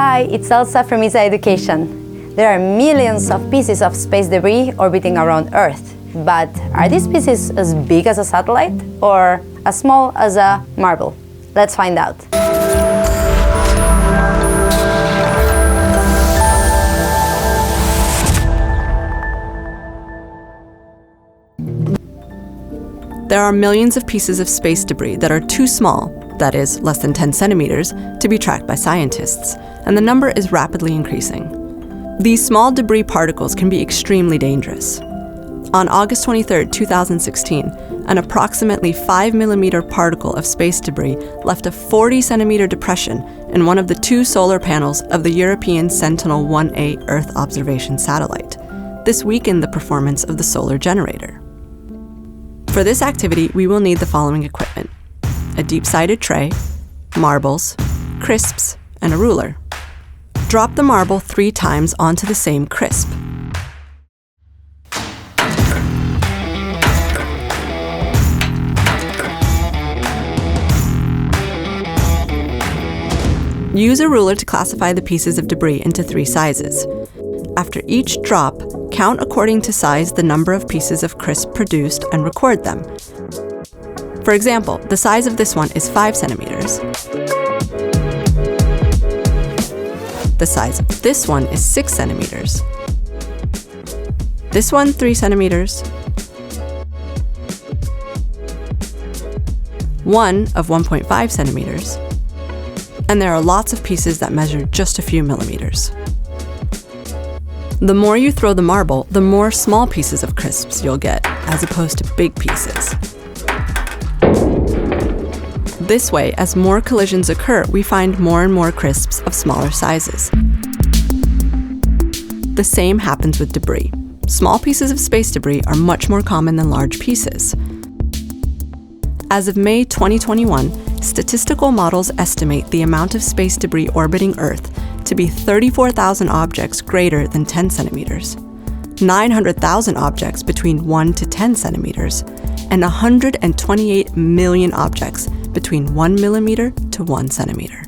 Hi, it's Elsa from ESA Education. There are millions of pieces of space debris orbiting around Earth. But are these pieces as big as a satellite or as small as a marble? Let's find out. There are millions of pieces of space debris that are too small, that is, less than 10 centimeters, to be tracked by scientists, and the number is rapidly increasing. These small debris particles can be extremely dangerous. On August 23, 2016, an approximately 5 mm particle of space debris left a 40-centimeter depression in one of the two solar panels of the European Sentinel-1A Earth observation satellite. This weakened the performance of the solar generator. For this activity, we will need the following equipment: a deep-sided tray, marbles, crisps, and a ruler. Drop the marble 3 times onto the same crisp. Use a ruler to classify the pieces of debris into 3 sizes. After each drop, count according to size the number of pieces of crisp produced and record them. For example, the size of this one is 5 centimeters. The size of this one is 6 centimeters. This one, 3 centimeters. One of 1.5 centimeters. And there are lots of pieces that measure just a few millimeters. The more you throw the marble, the more small pieces of crisps you'll get, as opposed to big pieces. This way, as more collisions occur, we find more and more crisps of smaller sizes. The same happens with debris. Small pieces of space debris are much more common than large pieces. As of May 2021, statistical models estimate the amount of space debris orbiting Earth to be 34,000 objects greater than 10 centimeters, 900,000 objects between 1 to 10 centimeters, and 128 million objects between 1 millimeter to 1 centimeter.